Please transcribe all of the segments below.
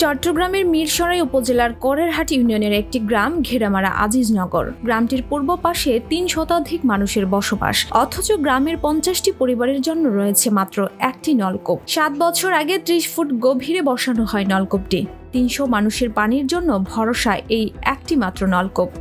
চট্টগ্রামের মিরসরাই উপজেলার করেরহাট ইউনিয়নের একটি গ্রাম ঘেরামারা আজিজনগর। গ্রামটির পূর্ব পাশে ৩ শতাধিক মানুষের বসবাস, অথচ গ্রামের ৫০টি পরিবারের জন্য রয়েছে মাত্র একটি নলকূপ। ৭ বছর আগে ৩০ ফুট গভীরে বসানো হয় নলকূপটি। ৩০০ মানুষের পানির জন্য ভরসা এই একটি মাত্র নলকূপ।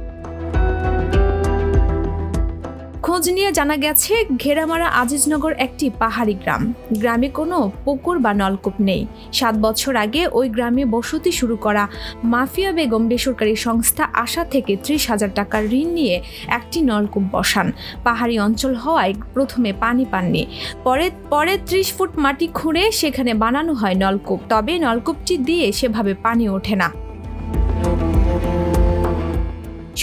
খোঁজ নিয়ে জানা গেছে, ঘেরামারা আজিজনগর একটি পাহাড়ি গ্রাম। গ্রামে কোনো পুকুর বা নলকূপ নেই। ৭ বছর আগে ওই গ্রামে বসতি শুরু করা মাফিয়া বেগম বেসরকারি সংস্থা আশা থেকে ৩০,০০০ টাকার ঋণ নিয়ে একটি নলকূপ বসান। পাহাড়ি অঞ্চল হওয়ায় প্রথমে পানি পাননি, পরে ৩০ ফুট মাটি খুঁড়ে সেখানে বানানো হয় নলকূপ। তবে নলকূপটি দিয়ে সেভাবে পানি ওঠে না।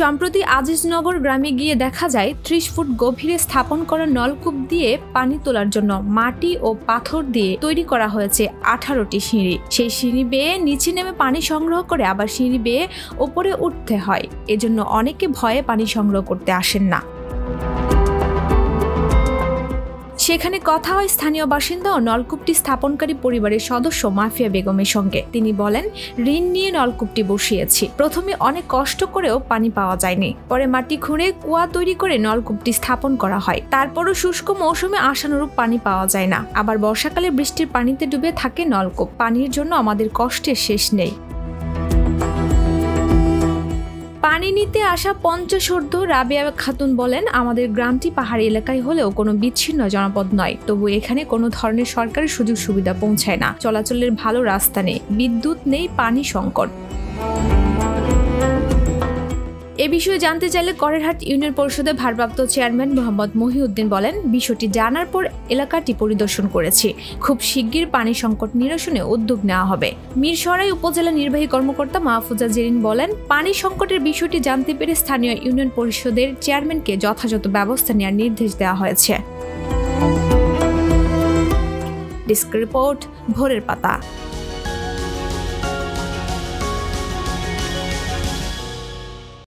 সম্প্রতি আজিজনগর গ্রামে গিয়ে দেখা যায় ৩০ ফুট গভীরে স্থাপন করা নলকূপ দিয়ে পানি তোলার জন্য মাটি ও পাথর দিয়ে তৈরি করা হয়েছে ১৮টি সিঁড়ি। সেই সিঁড়ি বেয়ে নিচে নেমে পানি সংগ্রহ করে আবার সিঁড়ি বেয়ে ওপরে উঠতে হয়। এজন্য অনেকে ভয়ে পানি সংগ্রহ করতে আসেন না। সেখানে কথা হয় স্থানীয় বাসিন্দা ও নলকূপটি স্থাপনকারী পরিবারের সদস্য মাফিয়া বেগমের সঙ্গে। তিনি বলেন, ঋণ নিয়ে নলকূপটি বসিয়েছি। প্রথমে অনেক কষ্ট করেও পানি পাওয়া যায়নি। পরে মাটি খুঁড়ে কুয়া তৈরি করে নলকূপটি স্থাপন করা হয়। তারপরও শুষ্ক মৌসুমে আশানুরূপ পানি পাওয়া যায় না। আবার বর্ষাকালে বৃষ্টির পানিতে ডুবে থাকে নলকূপ। পানির জন্য আমাদের কষ্টের শেষ নেই। পানি নিতে আসা ৫০ রাবেয়া খাতুন বলেন, আমাদের গ্রামটি পাহাড়ি এলাকায় হলেও কোনো বিচ্ছিন্ন জনপদ নয়। তবু এখানে কোনো ধরনের সরকারি সুযোগ সুবিধা পৌঁছায় না। চলাচলের ভালো রাস্তা নেই, বিদ্যুৎ নেই, পানি সংকট। এ বিষয়ে জানতে চাইলে করেরহাট ইউনিয়ন পরিষদের ভারপ্রাপ্ত চেয়ারম্যান মোহাম্মদ মহিউদ্দিন বলেন, বিষয়টি জানার পর এলাকাটি পরিদর্শন করেছি। খুব শিগগির পানি সংকট নিরসনে উদ্যোগ নেওয়া হবে। মিরসরাই উপজেলা নির্বাহী কর্মকর্তা মাহফুজা জেরিন বলেন, পানি সংকটের বিষয়টি জানতে পেরে স্থানীয় ইউনিয়ন পরিষদের চেয়ারম্যানকে যথাযথ ব্যবস্থা নেওয়ার নির্দেশ দেওয়া হয়েছে। ডেস্ক রিপোর্ট, ভোরের পাতা।